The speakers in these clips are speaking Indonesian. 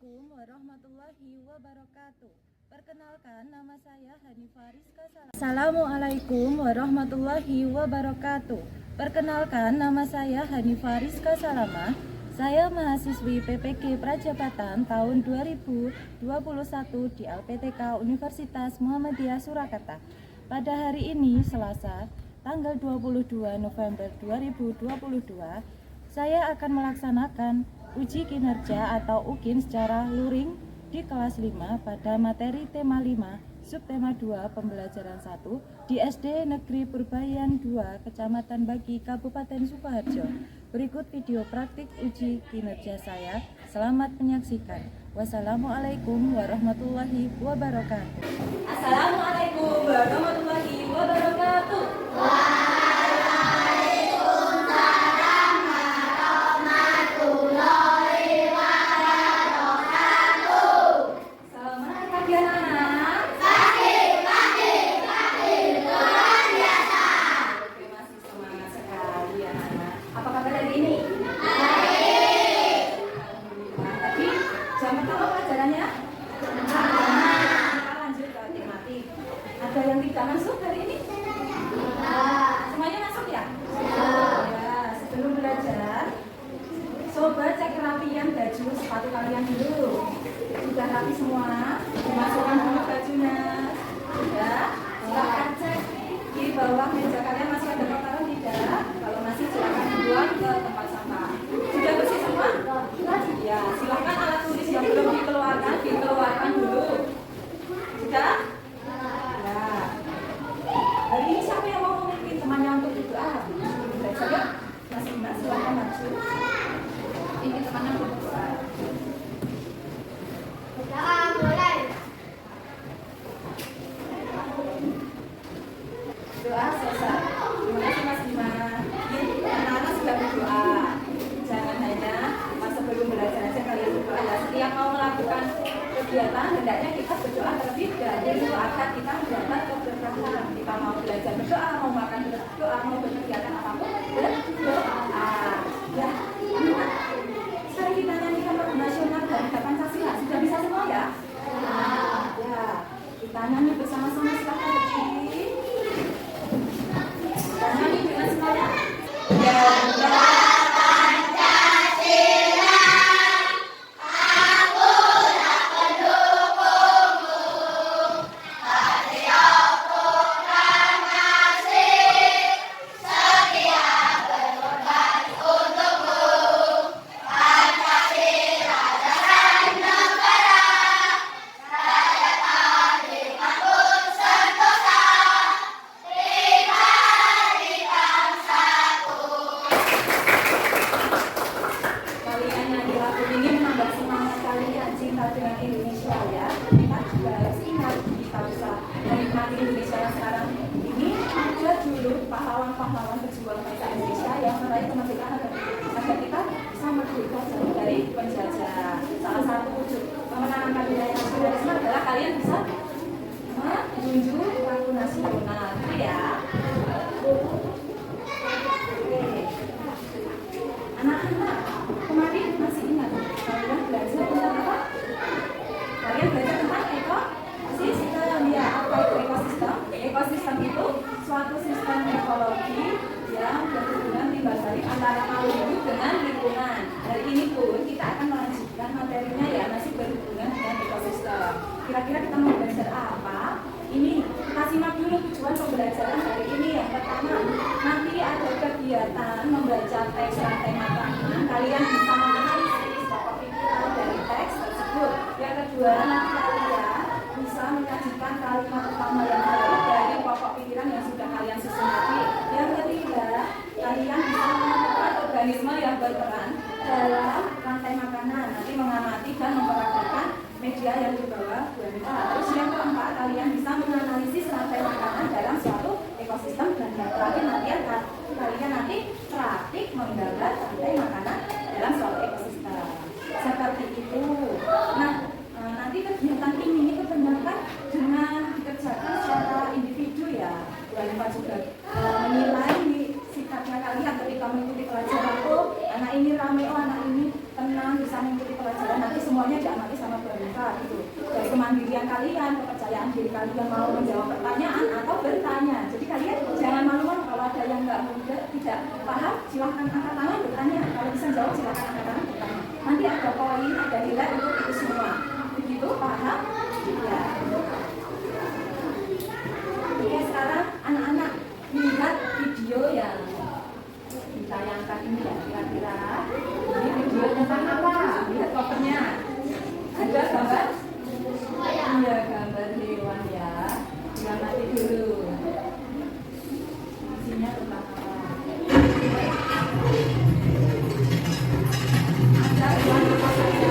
Assalamualaikum warahmatullahi wabarakatuh. Perkenalkan, nama saya Hanifah Rizka Salama. Assalamualaikum warahmatullahi wabarakatuh. Perkenalkan, nama saya Hanifah Rizka Salama. Saya mahasiswi PPG Prajabatan tahun 2021 di LPTK Universitas Muhammadiyah Surakarta. Pada hari ini, Selasa, tanggal 22 November 2022, saya akan melaksanakan uji kinerja atau UKIN secara luring di kelas 5 pada materi tema 5, subtema 2, pembelajaran 1 di SD Negeri Purbayan 2, Kecamatan Bagi, Kabupaten Sukoharjo. Berikut video praktik uji kinerja saya. Selamat menyaksikan. Wassalamualaikum warahmatullahi wabarakatuh. Assalamualaikum warahmatullahi wabarakatuh. Ada yang tidak masuk hari ini? Semuanya masuk ya? Ya, sebelum belajar, coba cek kerapian baju sepatu kalian dulu. Sudah rapi semua? Dimasukkan dulu bajunya. Ya, silakan cek di bawah meja kalian masih ada kotoran tidak? Kalau masih silakan dibuang ke tempat sampah. Sudah bersih semua? Ya, silakan alat tulis yang belum dikeluarkan dulu. Sudah? Hari ini siapa yang mau memimpin temannya untuk berdoa? Belajar ya? Mas, silahkan maju. Ini temannya untuk berdoa. Berdoa mulai. Doa selesai. Terima kasih Mas Bima. Anak-anak sudah berdoa. Jangan hanya pas sebelum belajar aja kalian berdoa. Ya, setiap mau melakukan kegiatan, hendaknya kita berdoa terlebih dahulu agar kita mendapat keberkahan. Kita mau belajar berdoa, mau makan berdoa, mau berkegiatan apapun berdoa. Ya, sekarang kita nyanyikan lagu nasional dari Pancasila. Sudah bisa semua ya? Ya, kita nyanyi bersama-sama. Silakan berdiri. Kita nyanyi dengan semuanya. Ya. Dengan Indonesia ya, kita juga harus ingat kita bisa menikmati Indonesia yang sekarang ini. Ada dulu pahlawan-pahlawan pejuang bangsa Indonesia yang meraih kemerdekaan agar kita bisa merdeka jauh dari penjajah. Salah satu wujud kemenangan wilayah nasionalisme adalah kalian bisa menunjuk lagu nasional, gitu ya. Oke, anak-anak kemarin masih ingat kalian belajar tentang apa? Kalian belajar tentang ekosistem ya. Apa itu ekosistem? Ekosistem itu suatu sistem ekologi yang berhubungan timbal balik antara makhluk hidup dengan lingkungan. Hari ini pun kita akan melanjutkan materinya ya, masih berhubungan dengan ekosistem. Kira-kira kita mau belajar apa? Ini kita simak dulu tujuan pembelajaran hari ini. Yang pertama, nanti ada kegiatan membaca teks rantai makanan. Kalian bisa menganalisis pokok pikiran dari teks tersebut. Yang kedua, nanti kalian bisa menyajikan kalimat utama yang baru dari pokok pikiran yang sudah kalian susun tadi. Yang ketiga, kalian bisa menemukan organisme yang berperan dalam rantai makanan. Nanti mengamati dan memperhatikan media yang dibawa Bu Anita. Terus yang keempat, kalian bisa menganalisis rantai makanan dalam suatu ekosistem. Dan yang terakhir, kalian nanti praktik menggambar rantai makanan dalam suatu ekosistem. Seperti itu. Nah, nanti kegiatan ini kebanyakan dengan dikerjakan secara individu ya. Bu Anita juga menilai sikapnya kalian ketika mengikuti pelajaran. Oh, anak ini rame, oh anak ini tenang bisa mengikuti pelajaran. Nanti semuanya diamati sama boneka gitu. Dari kemandirian kalian, kepercayaan diri kalian mau menjawab pertanyaan atau bertanya. Jadi kalian jangan malu-malu kalau ada yang tidak paham, silahkan angkat tangan bertanya. Kalau bisa jawab silahkan angkat tangan bertanya. Nanti ada poin, ada nilai untuk itu semua. Begitu, paham? Ya. Oke, sekarang anak-anak lihat video yang ditayangkan ini ya, kira-kira ini video tentang apa? Lihat covernya. Ada gambar? Iya, gambar hewan ya. Diamati dulu. Isinya tentang apa? Ada hewan apa saja?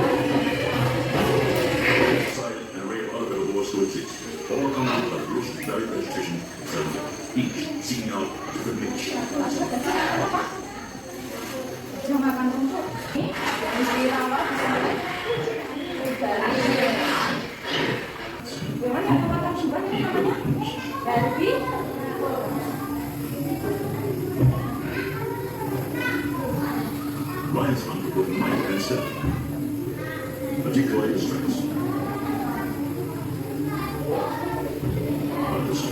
An array of other war sources, all come out of rich varied vegetation, each seeking out a different niche. Dia makan rumput. Ini yang dirawat di sana. Hewan yang makan rumput ini namanya Barbie. Lions hunt for both might and stealth, particularly strengths. Others.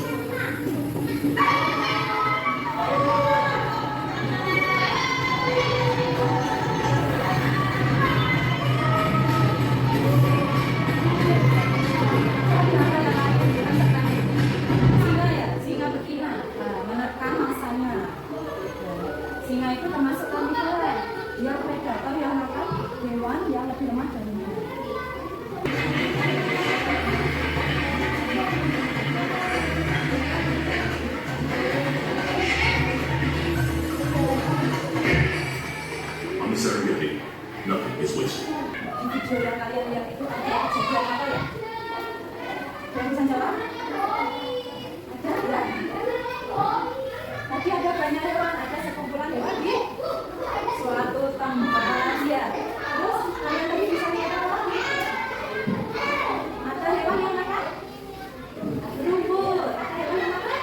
Singa ya, singa betina. Nah, menerkam masanya. Singa itu termasuk karnivora. Dia predator yang makan hewan yang lebih lemah darinya. On the Serengeti, nothing is wasted. Di video yang kalian lihat itu ada kejadian apa ya? Yang bisa jawab? Ada ya? Tadi ada banyak hewan, ada sekumpulan hewan di suatu tempat ya. Terus kalian tadi bisa lihat apa lagi? Ada hewan yang makan rumput. Ada hewan yang makan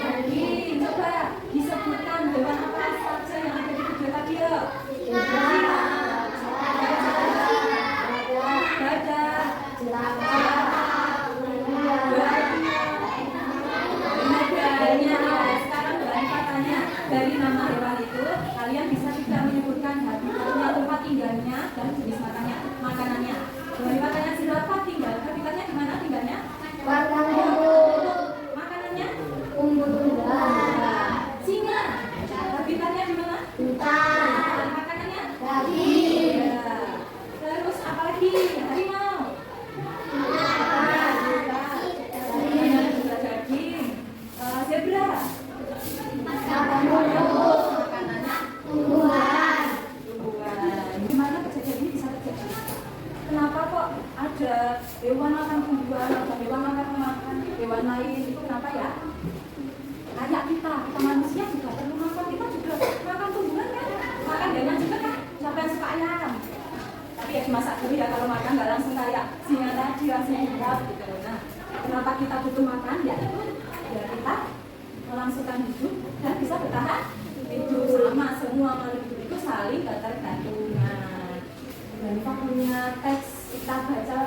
daging. Coba disebutkan hewan apa saja yang ada di video tadi ya? Gajah, sekarang Mbak tanya, dari nama hewan itu kalian bisa tidak menyebutkan habitatnya, tempat tinggalnya, dan jenis makanannya. Mbak Rifat tanya siapa tinggal, habitatnya di mana tinggalnya? Makanannya? Singa. Habitatnya di mana? Makanannya? Ya. Terus apa lagi? Harimau. Daging. Zebra. Makanannya? Tumbuhan. Gimana kejadian ini bisa terjadi? Kenapa kok ada hewan makan tumbuhan, ada hewan makan hewan lain? Itu kenapa ya? Kayak kita manusia juga perlu makan, kita juga makan tumbuhan kan? Makan hewan juga kan? Siapa yang suka ayam? Tapi ya dimasak dulu ya, kalau makan nggak langsung kayak singa tadi langsung hidup gitu. Nah, kenapa kita butuh makan? Ya itu biar kita melangsungkan hidup dan bisa bertahan hidup. Sama semua makhluk hidup itu saling ketergantungan. Dan kita punya teks, kita baca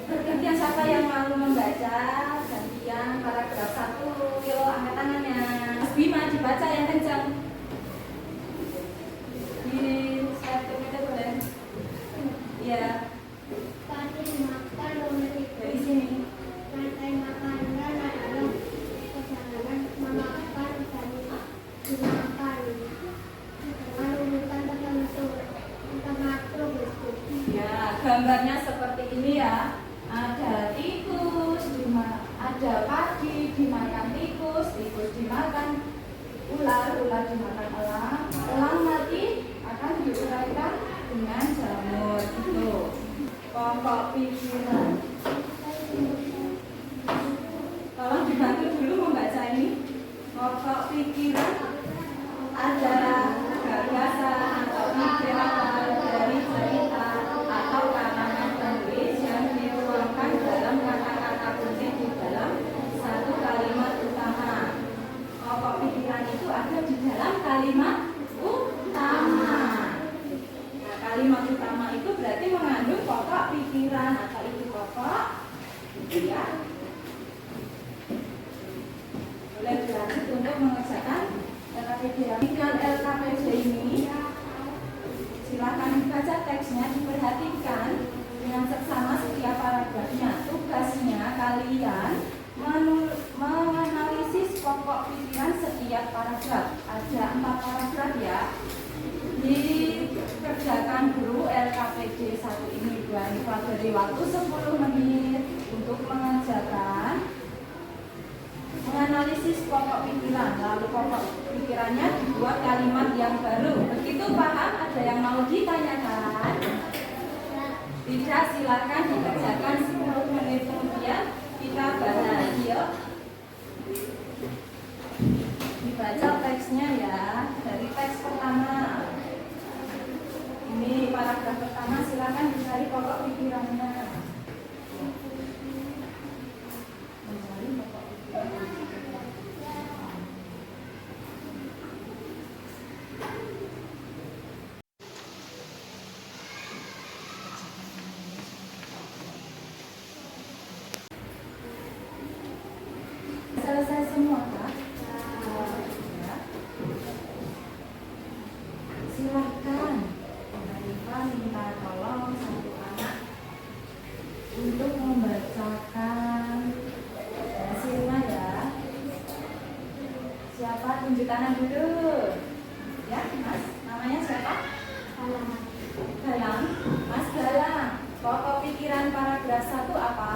bergantian. Siapa yang mau membaca? Gantian paragraf 1, yuk angkat tangannya. Mas Bima dibaca yang kencang. Di slide kita boleh. Iya. Dari sini. Ya, gambarnya seperti ini ya. Ada tikus, ada padi dimakan tikus, tikus dimakan ular, ular dimakan elang, elang mati akan diuraikan dengan jamur itu. Pokok pikiran. Tolong dibantu dulu membaca ini. Pokok pikiran adalah gagasan atau ide awal dari cerita atau karangan penulis yang dituangkan dalam kata-kata kunci di dalam satu kalimat utama. Pokok pikiran itu ada di dalam kalimat utama. Nah, kalimat utama itu berarti mengandung Ya. Boleh dilanjut untuk mengerjakan LKPD. Dengan LKPD ini, silakan dibaca teksnya, diperhatikan dengan seksama setiap paragrafnya. Tugasnya kalian menganalisis pokok pikiran setiap paragraf. Ada 4 paragraf ya. Dikerjakan dulu LKPD 1 ini. Beri waktu 10 menit untuk mengerjakan menganalisis pokok pikiran. Lalu pokok pikirannya dibuat kalimat yang baru. Begitu paham? Ada yang mau ditanyakan? Tidak, silakan dikerjakan 10 menit kemudian kita bahas. Yuk. Dibaca teksnya ya, dari teks pertama. Ini paragraf pertama, silakan dicari pokok pikirannya. Mencari pokok pikiran. Selesai semua, Kak? Ya. Silakan. Arifah minta tolong satu anak untuk membacakan hasilnya ya. Siapa? Tunjuk tangan dulu. Ya, Mas. Namanya siapa? Galang. Mas Galang. Pokok pikiran paragraf 1 apa?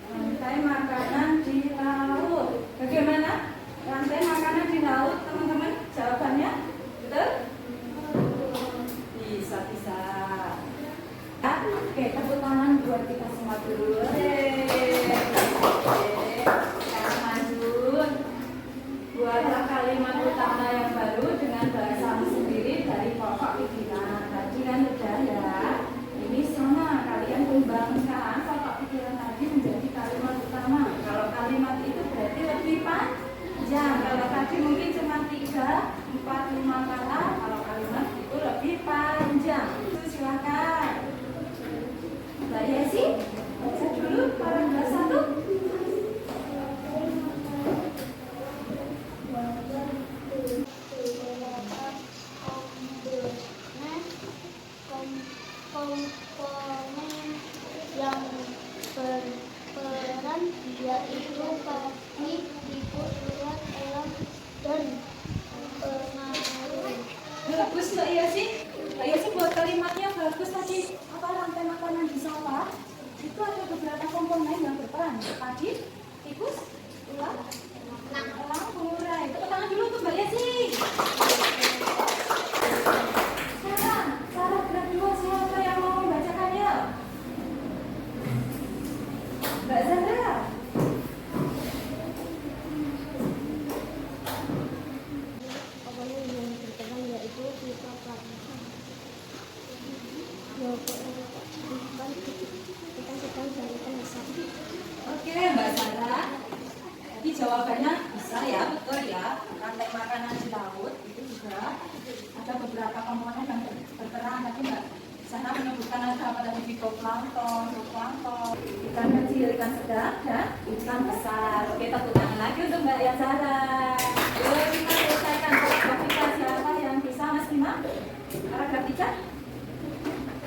Rantai makanan di laut. Bagaimana? Rantai makanan di laut, teman-teman? Jawabannya? Betul? Bisa. Ya, oke, tepuk tangan buat kita semua dulu. Sekarang lanjut. Buatlah kalimat utama yang baru dengan bahasamu sendiri dari pokok pikiran. Tadi kan udah ya. Ini sama, kalian kembangkan pokok pikiran tadi menjadi kalimat utama. Kalau kalimat itu berarti lebih panjang. Kalau tadi mungkin cuma 3, 4, 5 kata. Kalau kalimat itu lebih panjang. Itu silakan. Mbak Yesi, baca dulu paragraf 1. Komponen yang berperan yaitu kaki, tikus, ulat, elang, dan pengaruh. Bagus Mbak Yesi. Mbak Yesi buat kalimatnya bagus tadi. Apa rantai makanan di sawah? Itu ada beberapa komponen yang berperan. Tadi, tikus, ulat, elang, pengurai. Tepuk tangan dulu untuk Mbak Yesi. Sekarang, paragraf 2 siapa yang mau membacakannya? Mbak Zandra. Komponen yang berperan yaitu fitoplankton. Kita sedang berikan besar. Oke, Mbak Zandra. Jadi jawabannya bisa ya, betul ya. Rantai makanan di laut itu juga ada beberapa komponen yang berperan. Tadi Mbak Zandra menyebutkan ada apa tadi, fitoplankton, zooplankton, ikan kecil, ikan sedang, dan ikan besar. Oke, tepuk tangan lagi untuk Mbak Zandra. Yuk kita selesaikan paragraf 3. Siapa yang bisa, Mas Bima? Paragraf 3.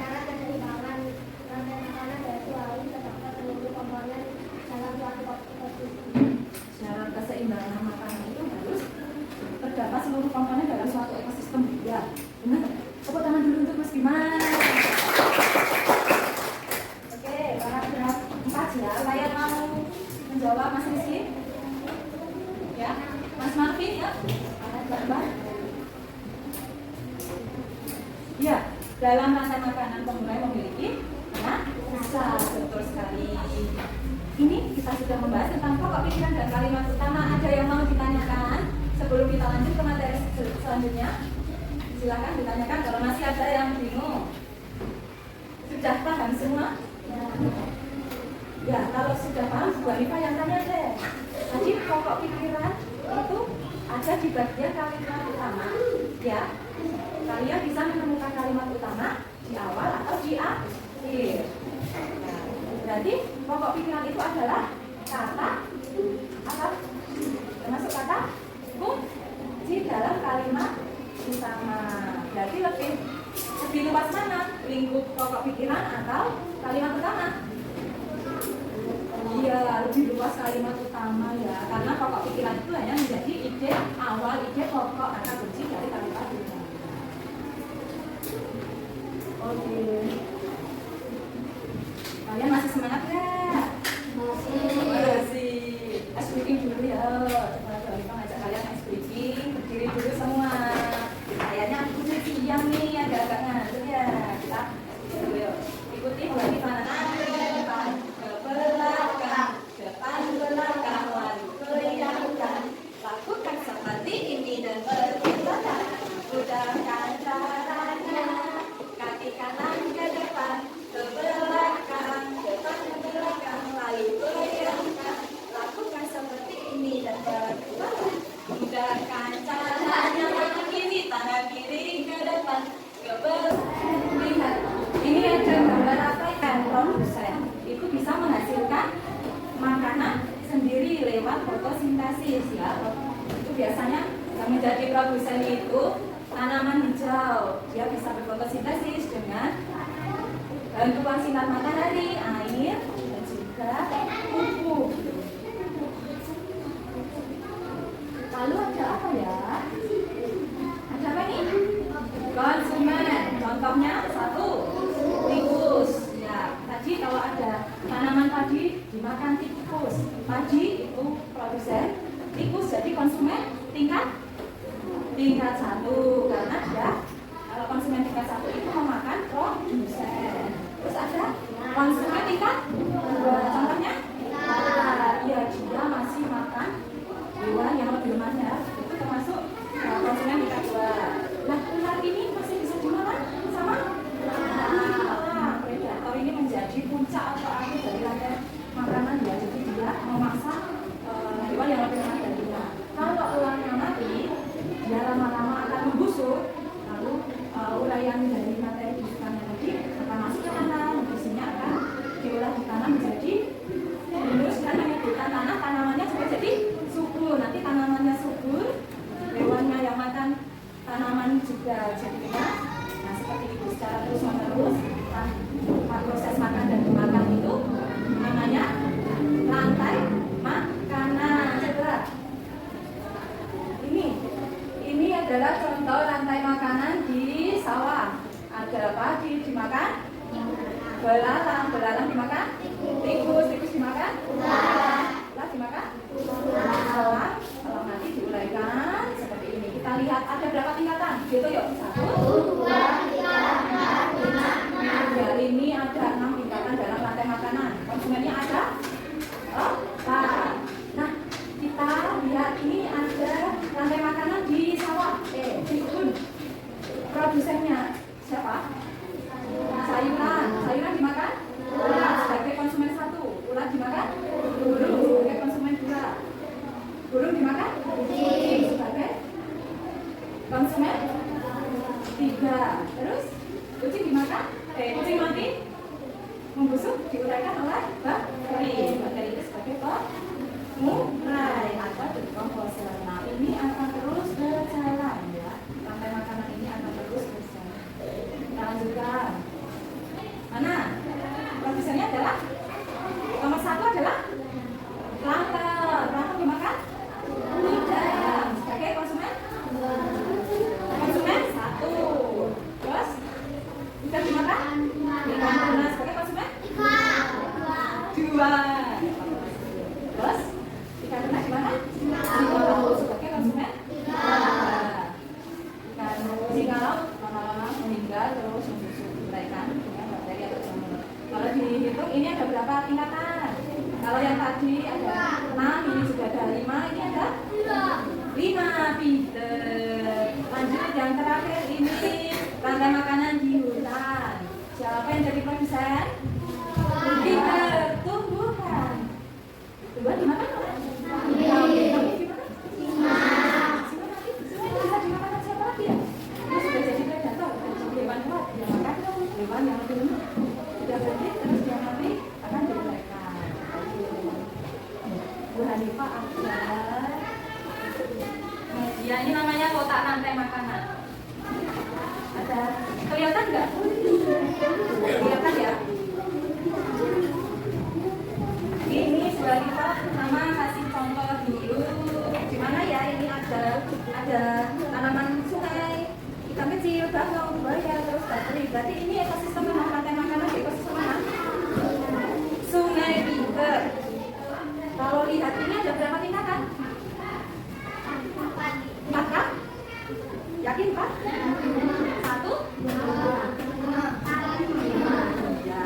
Cara keseimbangan rantai makanan yaitu harus terdapat seluruh komponen dalam suatu ekosistem. Syarat keseimbangan makanan itu harus terdapat seluruh komponen dalam suatu ekosistem. Ya, benar. Tepuk tangan dulu untuk Mas Bima. Oke, paragraf 4 ya. Saya mau menjawab Mas Rizky. Ya, Mas Marvin ya. Paragraf 4. Ya, dalam rantai makanan pengurai memiliki rasa. Betul sekali. Ini kita sudah membahas tentang pokok pikiran dan kalimat utama. Ada yang mau ditanyakan sebelum kita lanjut ke materi selanjutnya? Silakan ditanyakan kalau masih ada yang bingung. Sudah paham semua? Ya, kalau sudah paham, Bu Hanifah yang tanya deh. Tadi pokok pikiran itu ada di bagian kalimat utama, ya. Kalian bisa menemukan kalimat utama di awal atau di akhir. Nah, berarti pokok pikiran itu adalah kata apa? Termasuk kata kunci dalam kalimat utama. Berarti lebih luas mana? Lingkup pokok pikiran atau kalimat utama? Iya, lebih luas kalimat utama ya. Karena pokok pikiran itu hanya menjadi ide awal, ide pokok kata kunci dari kalimat utama. Oke. Kalian masih semangat nggak? Masih. Ice breaking dulu ya. Coba kita ngajak kalian ice breaking. Berdiri dulu semua. Kayaknya aku siang nih, agak-agak ngantuk ya. Kita dulu yuk. Ikuti lagi tangan depan ke belakang, depan belakang, lalu goyangkan. Lakukan seperti ini dan berputar. Udahkan caranya. Kaki kanan ke depan, ke belakang, depan ke belakang, lalu goyangkan. Lakukan seperti ini dan berputar. Udahkan caranya. Tangan kiri ke depan, ke belakang. Lihat, ini ada gambar apa ya? Produsen itu bisa menghasilkan makanan sendiri lewat fotosintesis ya. Itu biasanya yang menjadi produsen itu tanaman hijau. Dia bisa berfotosintesis dengan bantuan sinar matahari, air, dan juga pupuk. Lalu ada apa ya? Ada apa nih? Konsumen. Contohnya satu, tikus. Ya, tadi kalau ada tanaman tadi dimakan tikus. Tadi itu produsen, tikus jadi konsumen tingkat satu karena dia kalau konsumen tingkat satu itu memakan produsen. Terus ada konsumen tingkat dua. Contohnya? Ya, dia masih makan hewan yang lebih lemah ya. Itu termasuk konsumen tingkat dua. Nah, ular ini masih bisa dimakan sama predator. Ini menjadi puncak atau akhir dari rantai makanan ya. Jadi dia memaksa hewan yang lebih lemah dari dia. Kalau ularnya mati, dia lama-lama akan membusuk. Lalu uraian dari materi busukannya tadi akan masuk ke tanah. Nutrisinya akan diolah di tanah menjadi humus dan menyuburkan tanah. Tanamannya juga jadi subur. Nanti tanamannya subur, hewannya yang makan tanaman juga jadinya. Nah, seperti itu secara terus menerus. Proses makan dan memakan itu namanya rantai makanan. Coba ini adalah contoh rantai makanan di sawah. Ada padi dimakan, belalang dimakan, tikus dimakan, ular dimakan, kalau nanti diuraikan seperti ini. Kita lihat ada berapa tingkatan? Gitu yuk. 1, 2, 3, 4, 5, 6. Ya, ini ada 6 tingkatan dalam rantai makanan. Konsumennya ada 4. Nah, kita lihat ini ada rantai makanan di sawah. Di kebun. Produsennya siapa? Sayuran dimakan? Ular sebagai konsumen 1. Ular dimakan? Burung sebagai konsumen 2. Burung dimakan? Kucing sebagai konsumen 3. Terus kucing dimakan? Kucing mati membusuk diuraikan oleh bakteri. Bakteri itu sebagai pengurai atau dekomposer. Nah, ini akan terus berjalan ya. Rantai makanan ini akan terus berjalan. Kita lanjutkan. Mana? Produsennya adalah nomor 1 adalah plankton. Plankton dimakan? Udang sebagai konsumen 1. Terus udang dimakan? Ikan tuna sebagai konsumen 2. Terus ikan tuna dimakan? Sebagai konsumen 3. Ikan singa laut lama-lama meninggal terus membusuk uraikan dengan bakteri atau jamur. Kalau dihitung ini ada berapa tingkatan? Kalau yang tadi ada 6, ini juga ada 5, ini ada 5. Pinter. Lanjut yang terakhir ini rantai makanan di hutan. Siapa yang jadi produsen? Pinter. Tumbuhan. Tumbuhan dimakan oleh? Dimakan? kotak rantai makanan. Ada kelihatan nggak? Kelihatan ya? Ini Zulaifa Mama kasih contoh dulu. Gimana ya? Ini ada tanaman sungai, ikan kecil, bangau, buaya, terus bakteri. Berarti ini ekosistem rantai makanan, ekosistem mana? Sungai Pinter. Kalau lihat ini ada berapa tingkatan? 4 kan? Yakin Pak? 1, 2, 3. Ya.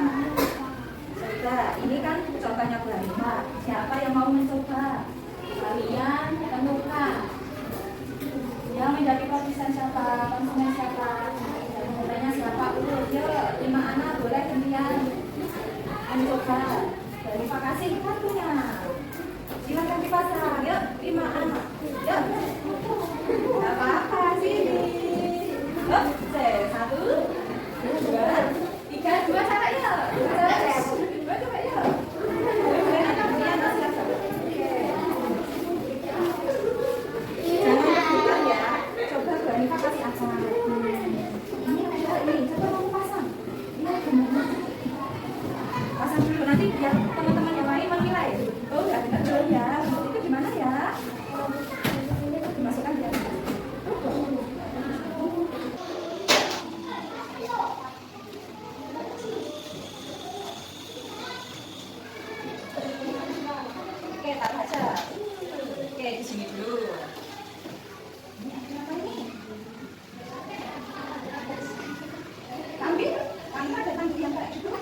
Sudah, ini kan contohnya Bu Hanifah. Siapa yang mau mencoba? Kalian temukan. Yang menjadi produsen siapa? Konsumen siapa? Contohnya siapa? Yuk, 5 anak boleh gantian mencoba. Bu Hanifah kasih kartunya. Silakan dipasang. Yuk, 5 anak. Yuk. Gak apa-apa sini. Yuk, 1, 2, 3, 2 cara ya. 2 coba ya. Jangan rebutan ya. Coba Bu Hanifah kasih apa? Ini ada ini. Coba kamu pasang. Lihat benar. Pasang dulu nanti biar teman-teman yang lain menilai. Oh, enggak dulu ya. Itu gimana ya? Dimasukkan ya. Oke, taruh aja. Oke, di sini dulu. Ini ada apa ini? Kambing? Kambing ada kambing yang kayak gitu?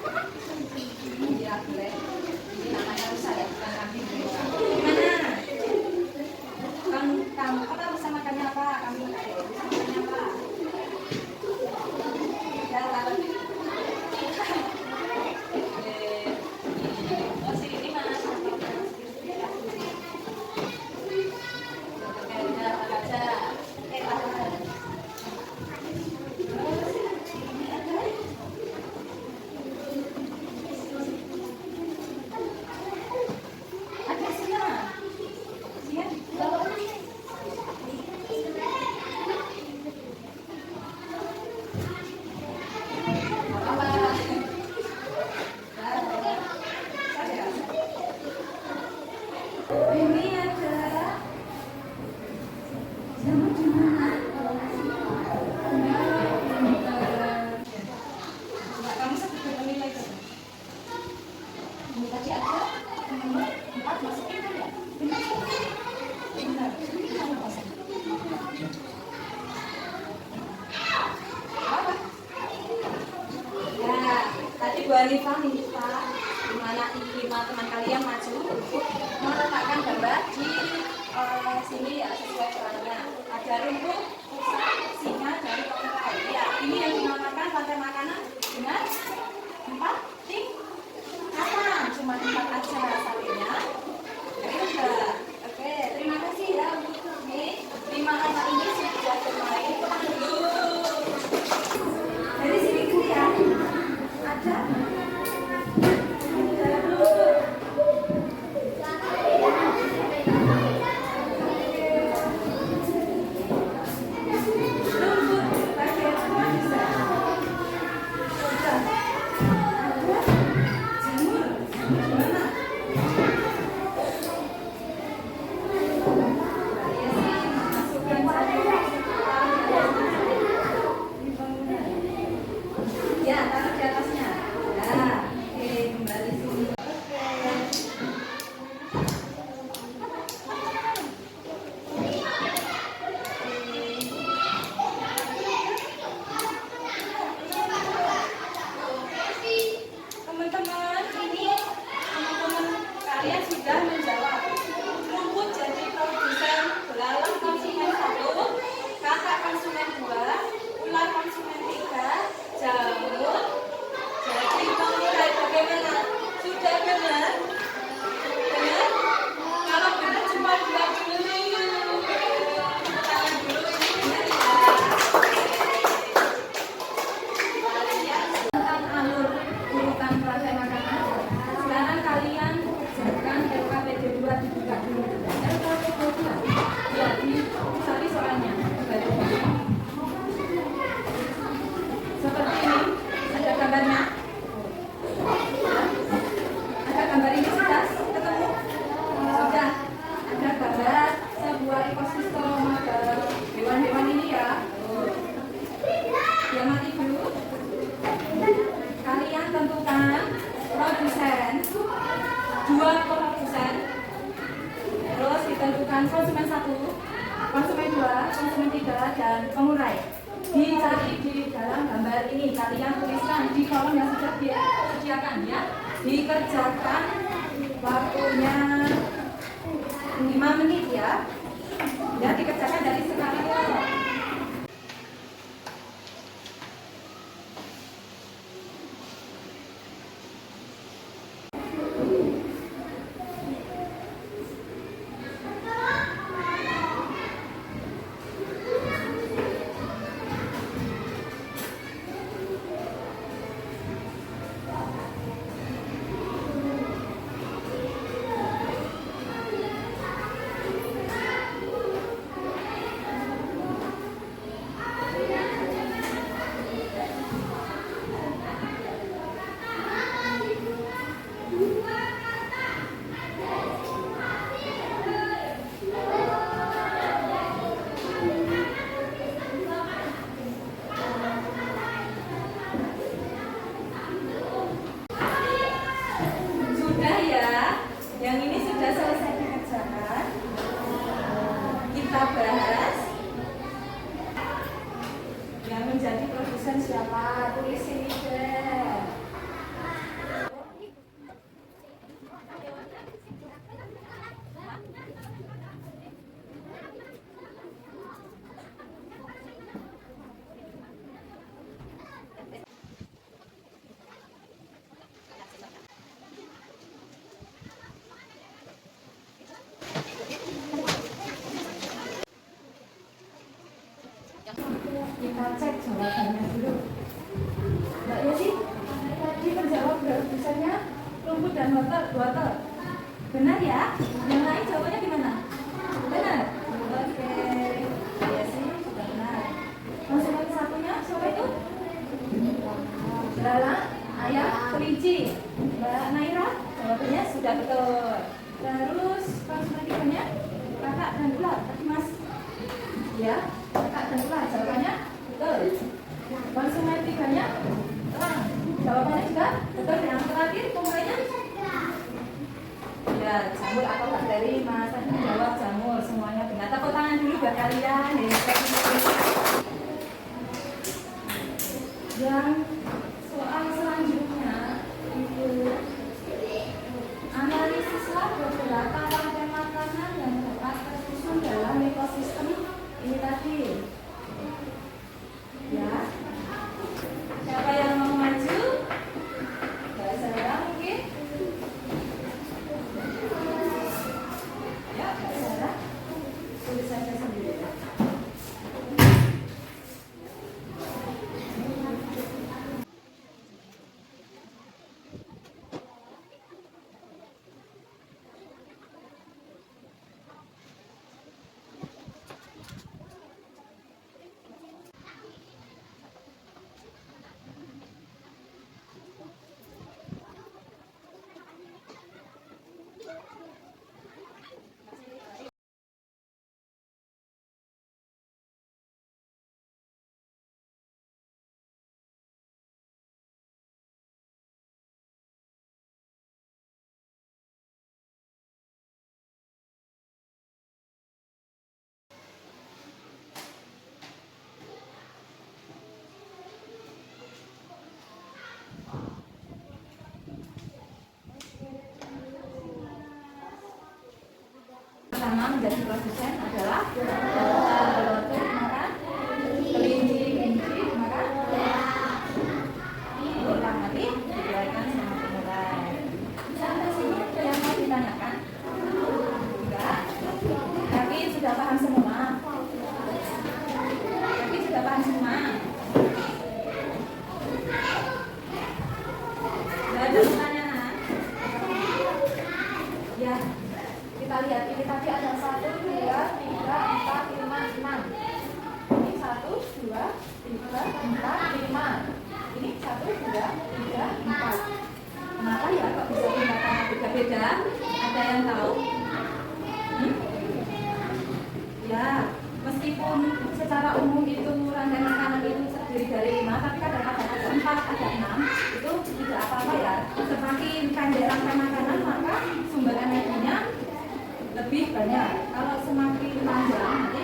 Ya, boleh. Ini namanya rusa ya, bukan kambing. Gimana? Kamu apa bisa makannya apa? Kambing bisa makannya apa? Ya, taruh. Oh, sini ini mana? Oke, udah taruh aja. Oke, taruh. Ini ada. Ada semua. Siap? Bawa. Ini ada jamu gimana? Kamu sebut nilai itu. Ini tadi ada 4 masukin kan ya? Benar. Kamu pasang. Apa? Ya, tadi Bu Hanifah minta gimana 5 teman kalian maju untuk meletakkan gambar di sini ya sesuai perannya. Ada rumput, rusa, singa, dari pekerai. Ya, ini yang dinamakan rantai makanan dengan 4 tingkatan. Cuma 4 aja salahnya. Ya udah. Oke, terima kasih ya untuk ini 5 anak ini sudah bermain. Dari sini gitu ya. Ada. mengurai. Dicari di dalam gambar ini, kalian tuliskan di kolom yang sudah disediakan ya. Dikerjakan waktunya 5 menit ya. Ya, dikerjakan dari sekarang ya. Sudah ya, yang ini sudah selesai dikerjakan. Kita bahas yang menjadi produsen siapa, tulis sini deh. Kita cek jawabannya dulu. Mbak Yesi, tadi menjawab produsennya rumput dan wortel. Benar ya? Yang lain jawabannya gimana? Benar? Oke. Yesi sudah benar. Konsumen satunya siapa itu? Belalang, ayam, kelinci. Mbak Naira, jawabannya sudah betul. Terus konsumen tiganya kakak dan ular. Tadi Mas. Ya, kakak dan ular jawabannya betul. Konsumen tiganya elang, jawabannya juga betul. Yang terakhir pemulainya ya, jamur atau bakteri. Mas tadi menjawab jamur, semuanya benar. Tepuk tangan dulu buat kalian. Yang soal selanjutnya itu analisislah beberapa rantai makanan yang dapat tersusun dalam ekosistem ini tadi. Ya, siapa yang mau maju? Mbak Sarah mungkin? Ya, Mbak Sarah, tulis saja sendiri. Pertama menjadi produsen adalah wortel, maka kelinci, maka ulang nanti dikeluarkan sama pemulai. Sampai sini yang mau ditanyakan? Enggak. Tapi sudah paham semua. Tapi sudah paham semua. Tidak ada pertanyaan? Ya. Kita lihat ini tadi ada 1, 2, 3, 4, 5, 6. Ini 1, 2, 3, 4, 5. Ini 1, 2, 3, 4. Kenapa ya kok bisa tindakan beda-beda? Ada yang tahu? Ya, meskipun secara umum itu rantai makanan itu terdiri dari 5, tapi kadang-kadang ada 4, ada 6. Itu tidak apa-apa ya. Semakin pendek rantai makanan maka sumber energinya lebih banyak. Kalau semakin panjang nanti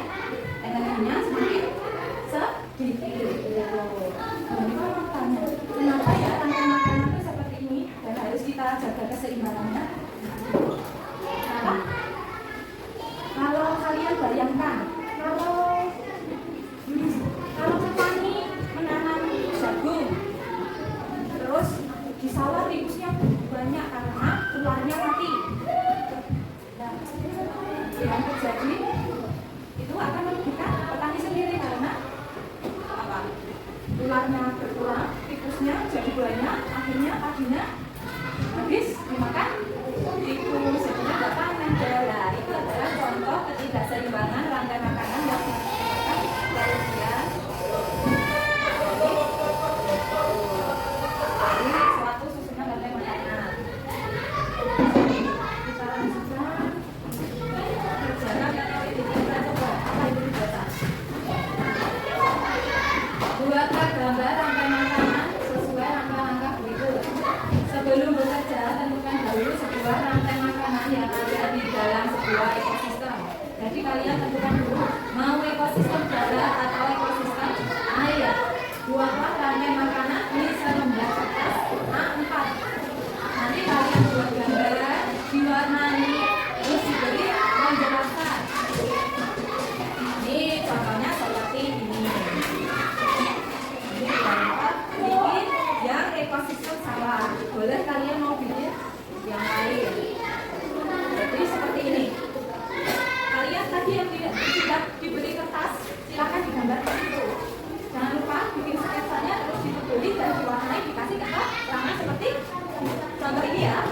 energinya semakin Gambar rangkai makanan sesuai langkah-langkah berikut. Sebelum bekerja, tentukan dahulu sebuah rangkai makanan yang ada di dalam sebuah ekosistem. Jadi kalian tentukan dulu, mau ekosistem darat atau ekosistem air. Buatlah rangkai makanan bisa membuat kertas A4. Nanti kalian buat gambar, diwarnai, terus diberi penjelasan. Ini contohnya seperti ini. Ini gambar bikin yang ekosistem sawah. Boleh kalian mau bikin yang lain. Jadi seperti ini. Kalian tadi yang tidak diberi kertas, silakan digambar itu. Jangan lupa bikin sketsanya terus ditebeli dan diwarnai, dikasih gambar sama seperti contoh ini ya.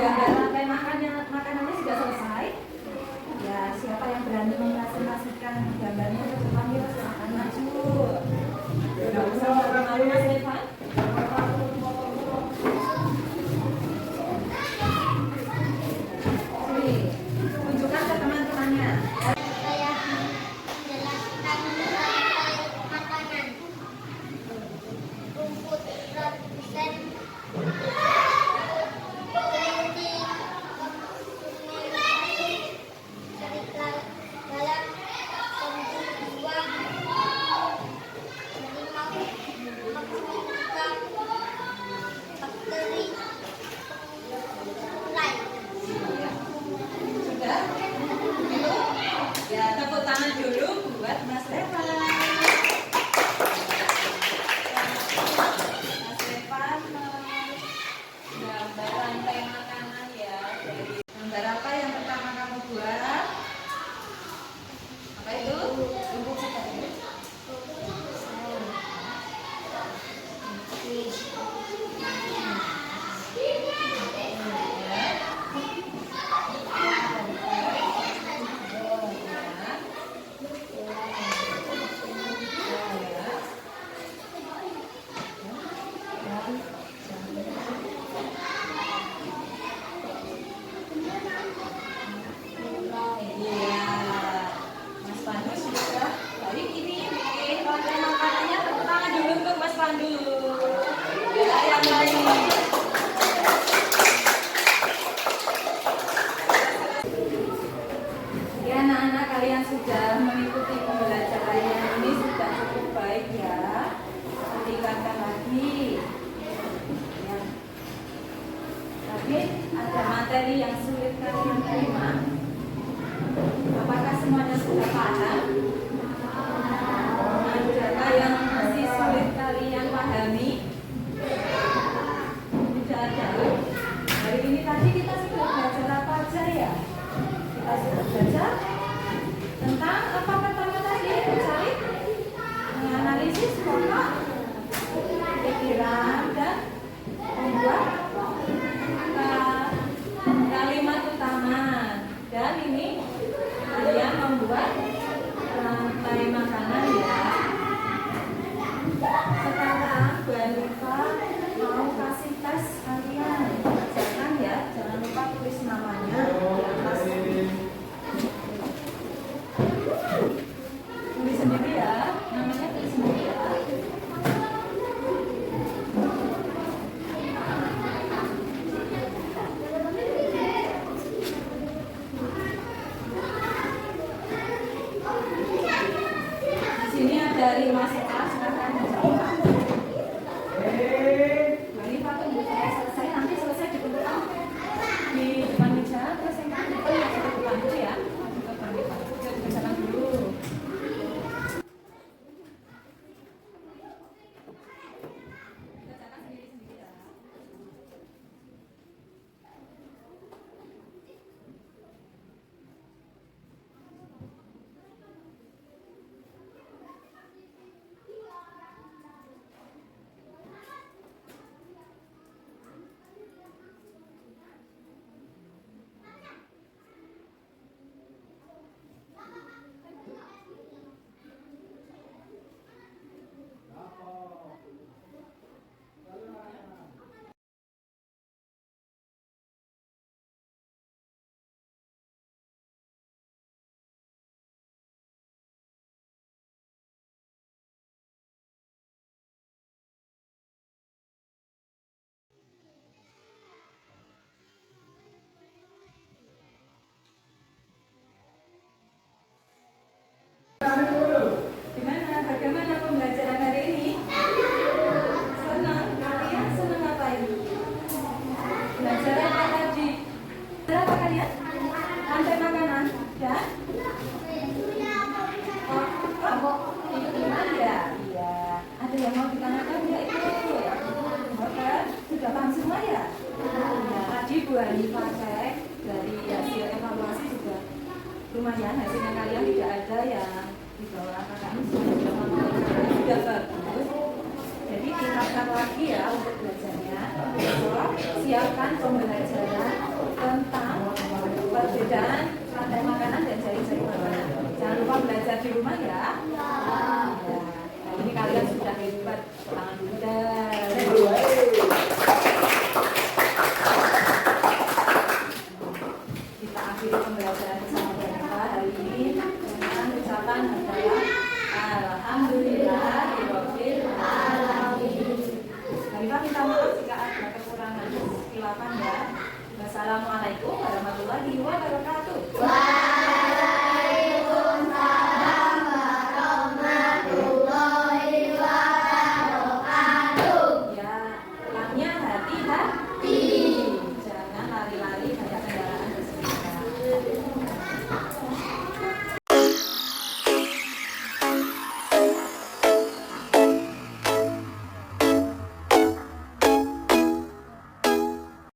Gambar rantai makanannya sudah selesai. Ya, siapa yang berani mempresentasikan gambarnya ke depan ya silakan maju. Tidak usah malu-malu Mas Evan. Sini, tunjukkan ke teman-temannya. Saya menjelaskan rantai makanan. Rumput produsen Sudah? Dulu? Ya, tepuk tangan dulu buat Mas Evan. Mas Evan gambar rantai makanan ya. Dari gambar apa yang pertama kamu buat? Apa itu? Rumput sekali. Mas Pandu sudah. Baik, ini bikin rantai makanannya. Tepuk tangan dulu untuk Mas Pandu. Ya, yang lain. Ya, anak-anak kalian sudah mengikuti pembelajarannya. Ini sudah cukup baik ya. Tingkatkan lagi. Ya. Tapi ada materi yang sulit kalian terima. Apakah semuanya sudah paham? Adakah yang masih sulit kalian pahami? dari Mas Eka, silakan menjawab. Mbak Rifa tunggu saya selesai, nanti selesai dikumpulkan di depan meja, terus yang depan ya ke depan dulu ya. Ke depan Rifa, ke jalan dulu. Kerjakan sendiri-sendiri ya. Gimana? Bagaimana pembelajaran hari ini? Senang? Kalian senang ngapain? Belajar apa tadi? Belajar apa kalian? Rantai makanan? Ya? Oh, ikut iman ya? Iya. Ada yang mau ditanyakan ya itu? Oke, sudah paham semua ya? Ya, tadi Bu Hanifah cek dari hasil evaluasi juga lumayan, hasilnya kalian tidak ada yang di bawah kakak ini sudah bagus. Jadi tingkatkan lagi ya untuk belajarnya. Besok siapkan pembelajaran tentang perbedaan rantai makanan dan jari-jari makanan. Jangan lupa belajar di rumah ya. Ya. Nah, ini kalian sudah hebat. Tangan bunda.